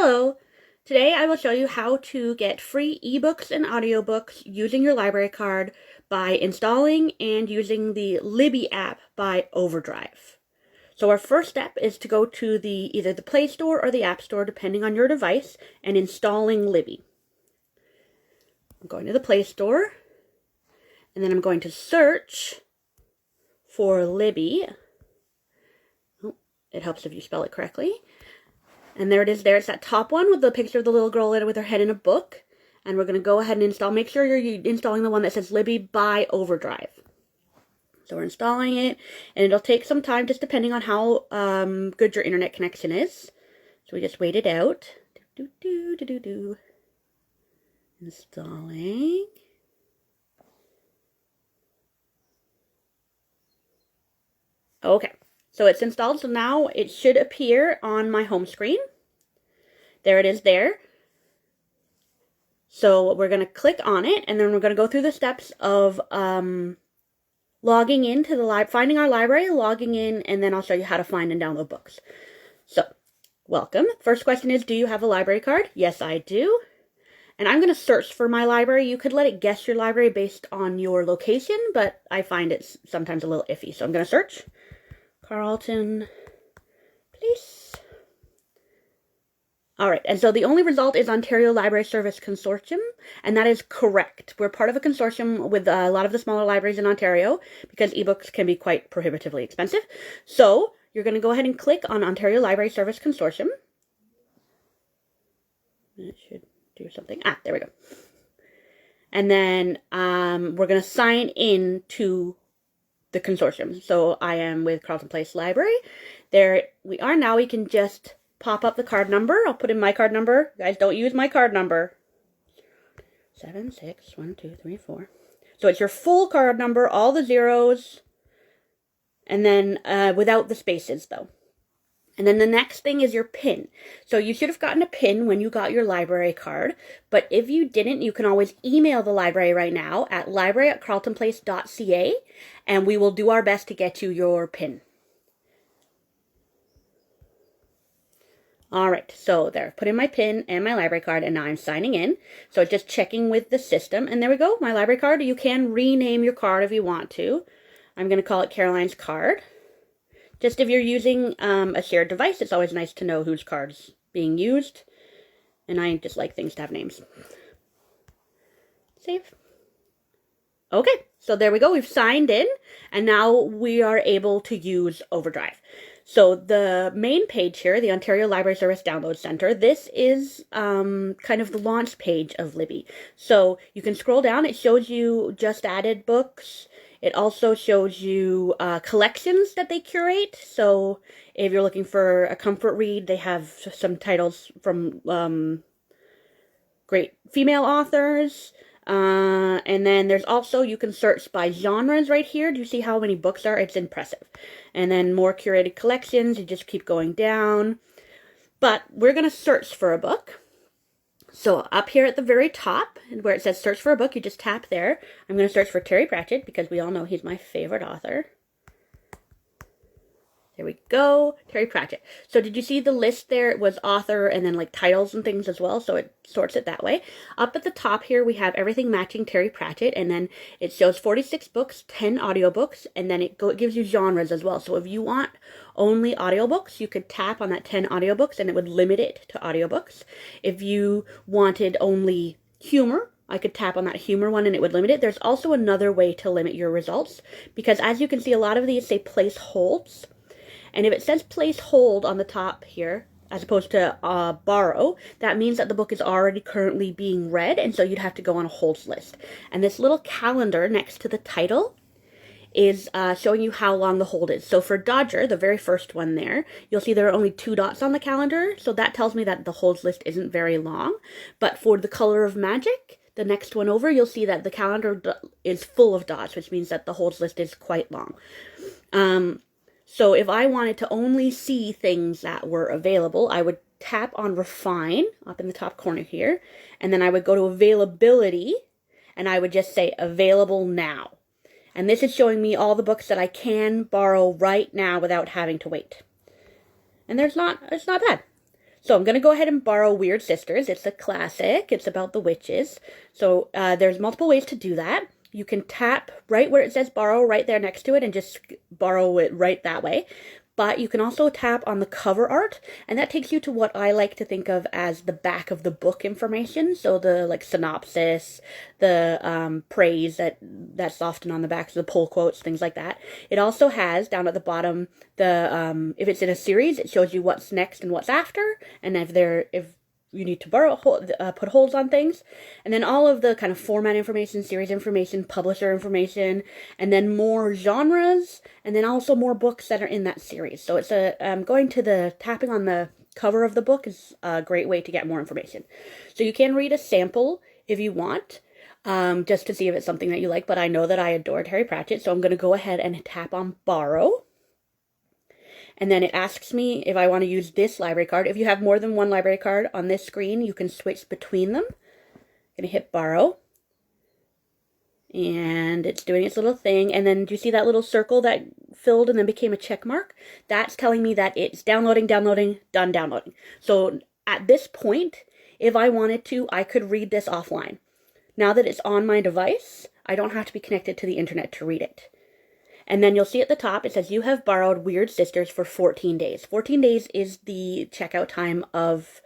Hello! Today I will show you how to get free ebooks and audiobooks using your library card by installing and using the Libby app by Overdrive. So our first step is to go to either the Play Store or the App Store, depending on your device, and installing Libby. I'm going to the Play Store, and then I'm going to search for Libby. Oh, it helps if you spell it correctly. And there it is there. It's that top one with the picture of the little girl in it with her head in a book. And we're going to go ahead and install. Make sure you're installing the one that says Libby by Overdrive. So we're installing it. And it'll take some time just depending on how good your internet connection is. So we just wait it out. Installing. Okay. So it's installed, so now it should appear on my home screen. There it is there. So we're going to click on it, and then we're going to go through the steps of logging into the finding our library, logging in, and then I'll show you how to find and download books. So, welcome. First question is, do you have a library card? Yes, I do. And I'm going to search for my library. You could let it guess your library based on your location, but I find it's sometimes a little iffy. So I'm going to search. Carlton Place. All right, and so the only result is Ontario Library Service Consortium, and that is correct. We're part of a consortium with a lot of the smaller libraries in Ontario because ebooks can be quite prohibitively expensive. So you're going to go ahead and click on Ontario Library Service Consortium. It should do something. There we go. And then we're going to sign in to the consortium. So I am with Carlton Place Library. There we are now. We can just pop up the card number. I'll put in my card number. Guys, don't use my card number. 7612334. So it's your full card number, all the zeros, and then without the spaces though. And then the next thing is your PIN. So you should have gotten a PIN when you got your library card, but if you didn't, you can always email the library right now at library@carltonplace.ca, and we will do our best to get you your PIN. All right, so there, put in my PIN and my library card, and now I'm signing in. So just checking with the system, and there we go, my library card. You can rename your card if you want to. I'm going to call it Caroline's card. Just if you're using a shared device, it's always nice to know whose card's being used. And I just like things to have names. Save. Okay, so there we go. We've signed in, and now we are able to use Overdrive. So the main page here, the Ontario Library Service Download Center, this is kind of the launch page of Libby. So you can scroll down. It shows you just added books. It also shows you collections that they curate. So if you're looking for a comfort read, they have some titles from great female authors. And then there's also, you can search by genres right here. Do you see how many books are? It's impressive. And then more curated collections. You just keep going down. But we're going to search for a book. So up here at the very top, where it says search for a book, you just tap there. I'm going to search for Terry Pratchett because we all know he's my favorite author. There we go, Terry Pratchett. So did you see the list there? It was author and then like titles and things as well, so it sorts it that way. Up at the top here, we have everything matching Terry Pratchett, and then it shows 46 books, 10 audiobooks, and then it gives you genres as well. So if you want only audiobooks, you could tap on that 10 audiobooks and it would limit it to audiobooks. If you wanted only humor, I could tap on that humor one and it would limit it. There's also another way to limit your results, because as you can see, a lot of these say place holds. And if it says place hold on the top here, as opposed to borrow, that means that the book is already currently being read, and so you'd have to go on a holds list. And this little calendar next to the title is showing you how long the hold is. So for Dodger, the very first one there, you'll see there are only 2 dots on the calendar, so that tells me that the holds list isn't very long. But for The Color of Magic, the next one over, you'll see that the calendar is full of dots, which means that the holds list is quite long. So if I wanted to only see things that were available, I would tap on Refine up in the top corner here, and then I would go to Availability, and I would just say Available Now. And this is showing me all the books that I can borrow right now without having to wait. And it's not bad. So I'm going to go ahead and borrow Weird Sisters. It's a classic. It's about the witches. So there's multiple ways to do that. You can tap right where it says borrow right there next to it and just borrow it right that way. But you can also tap on the cover art, and that takes you to what I like to think of as the back of the book information. So the like synopsis, the praise that's often on the back, so the pull quotes, things like that. It also has down at the bottom the if it's in a series, it shows you what's next and what's after, and if you need to put holds on things, and then all of the kind of format information, series information, publisher information, and then more genres, and then also more books that are in that series. So it's going to the tapping on the cover of the book is a great way to get more information. So you can read a sample if you want, just to see if it's something that you like, but I know that I adore Terry Pratchett, so I'm going to go ahead and tap on borrow. And then it asks me if I want to use this library card. If you have more than one library card on this screen, you can switch between them. I'm going to hit borrow. And it's doing its little thing. And then do you see that little circle that filled and then became a check mark? That's telling me that it's downloading, done downloading. So at this point, if I wanted to, I could read this offline. Now that it's on my device, I don't have to be connected to the internet to read it. And then you'll see at the top, it says you have borrowed Weird Sisters for 14 days. 14 days is the checkout time of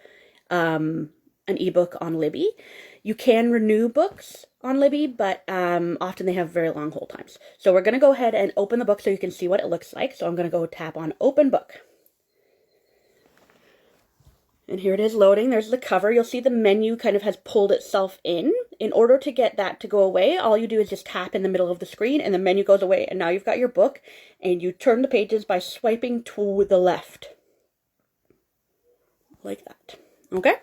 an ebook on Libby. You can renew books on Libby, but often they have very long hold times. So we're going to go ahead and open the book so you can see what it looks like. So I'm going to go tap on Open Book. And here it is loading. There's the cover. You'll see the menu kind of has pulled itself in. In order to get that to go away, all you do is just tap in the middle of the screen and the menu goes away. And now you've got your book and you turn the pages by swiping to the left. Like that. Okay?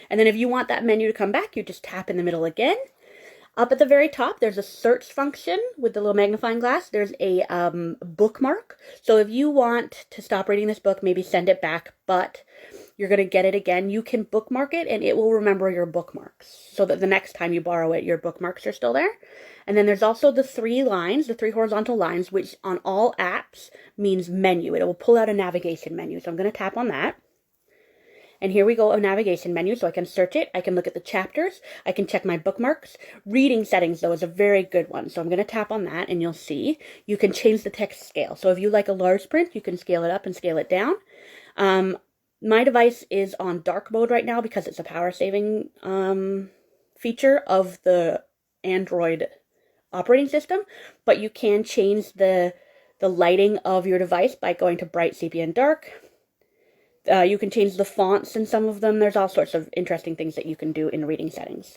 And then if you want that menu to come back, you just tap in the middle again. Up at the very top, there's a search function with the little magnifying glass. There's a bookmark. So if you want to stop reading this book, maybe send it back, but you're going to get it again, you can bookmark it and it will remember your bookmarks so that the next time you borrow it, your bookmarks are still there. And then there's also the three horizontal lines, which on all apps means menu. It will pull out a navigation menu. So I'm going to tap on that. And here we go, a navigation menu, so I can search it, I can look at the chapters, I can check my bookmarks. Reading settings, though, is a very good one, so I'm going to tap on that, and you'll see you can change the text scale. So if you like a large print, you can scale it up and scale it down. My device is on dark mode right now because it's a power-saving feature of the Android operating system, but you can change the lighting of your device by going to bright, sepia, and dark. You can change the fonts in some of them. There's all sorts of interesting things that you can do in reading settings.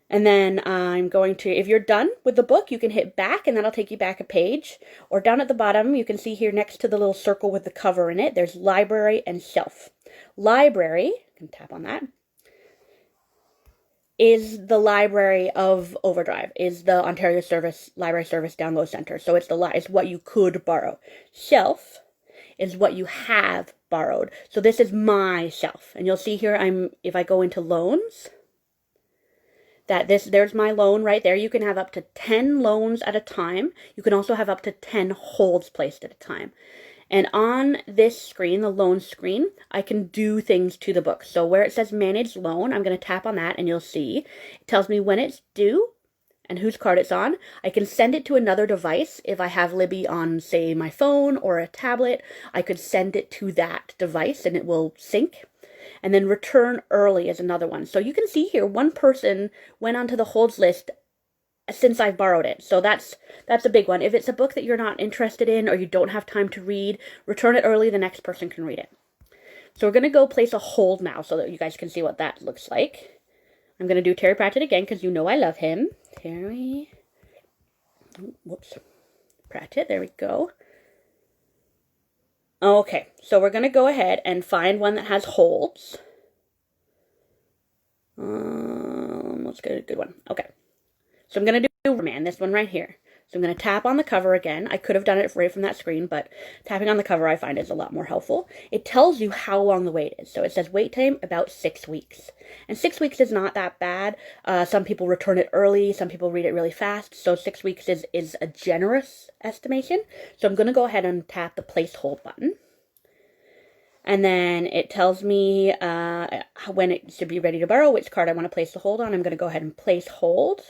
And then I'm going to, if you're done with the book, you can hit back and that'll take you back a page. Or down at the bottom, you can see here next to the little circle with the cover in it, there's library and shelf. Library, you can tap on that, is the library of Overdrive, is the Ontario Library Service Download Center. So it's what you could borrow. Shelf is what you have borrowed. So this is my shelf. And you'll see here, if I go into loans, there's my loan right there. You can have up to 10 loans at a time. You can also have up to 10 holds placed at a time. And on this screen, the loan screen, I can do things to the book. So where it says manage loan, I'm going to tap on that and you'll see it tells me when it's due and whose card it's on. I can send it to another device. If I have Libby on, say, my phone or a tablet, I could send it to that device and it will sync. And then return early is another one. So you can see here, one person went onto the holds list since I've borrowed it. So that's a big one. If it's a book that you're not interested in or you don't have time to read, return it early, the next person can read it. So we're going to go place a hold now so that you guys can see what that looks like. I'm going to do Terry Pratchett again because you know I love him. Terry, Pratchett, there we go. Okay, so we're going to go ahead and find one that has holds. Let's get a good one. Okay, so I'm going to do Superman, this one right here. So I'm going to tap on the cover again. I could have done it right from that screen, but tapping on the cover I find is a lot more helpful. It tells you how long the wait is. So it says wait time about 6 weeks. And 6 weeks is not that bad. Some people return it early. Some people read it really fast. So 6 weeks is a generous estimation. So I'm going to go ahead and tap the place hold button. And then it tells me when it should be ready to borrow, which card I want to place the hold on. I'm going to go ahead and place hold.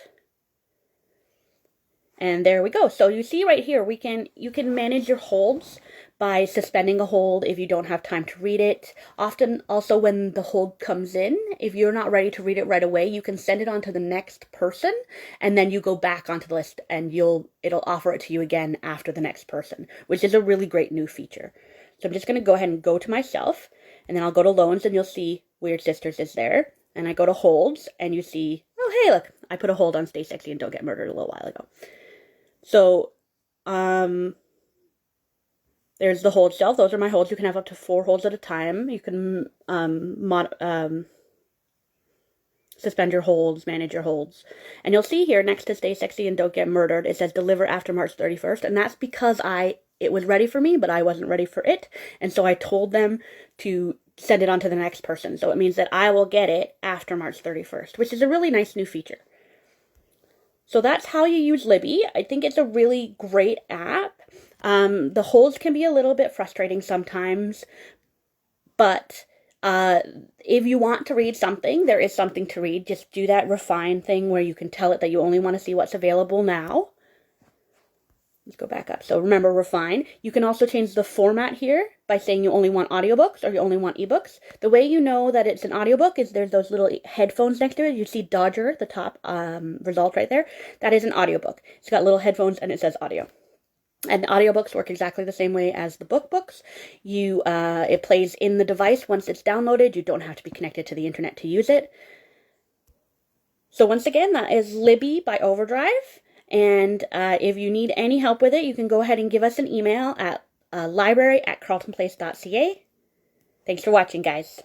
And there we go. So you see right here, you can manage your holds by suspending a hold if you don't have time to read it. Often also when the hold comes in, if you're not ready to read it right away, you can send it on to the next person, and then you go back onto the list and it'll offer it to you again after the next person, which is a really great new feature. So I'm just going to go ahead and go to myself, and then I'll go to loans, and you'll see Weird Sisters is there. And I go to holds, and you see, oh hey, look, I put a hold on Stay Sexy and Don't Get Murdered a little while ago. So, there's the hold shelf. Those are my holds. You can have up to 4 holds at a time. You can suspend your holds, manage your holds. And you'll see here next to Stay Sexy and Don't Get Murdered, it says deliver after March 31st. And that's because it was ready for me, but I wasn't ready for it. And so I told them to send it on to the next person. So it means that I will get it after March 31st, which is a really nice new feature. So that's how you use Libby. I think it's a really great app. The holds can be a little bit frustrating sometimes, but if you want to read something, there is something to read. Just do that refine thing where you can tell it that you only want to see what's available now. Let's go back up. So remember, refine. You can also change the format here by saying you only want audiobooks or you only want ebooks. The way you know that it's an audiobook is there's those little headphones next to it. You see Dodger, the top result right there. That is an audiobook. It's got little headphones and it says audio. And audiobooks work exactly the same way as the books. It plays in the device once it's downloaded. You don't have to be connected to the internet to use it. So once again, that is Libby by Overdrive. And if you need any help with it, you can go ahead and give us an email at library@carletonplace.ca. Thanks for watching, guys.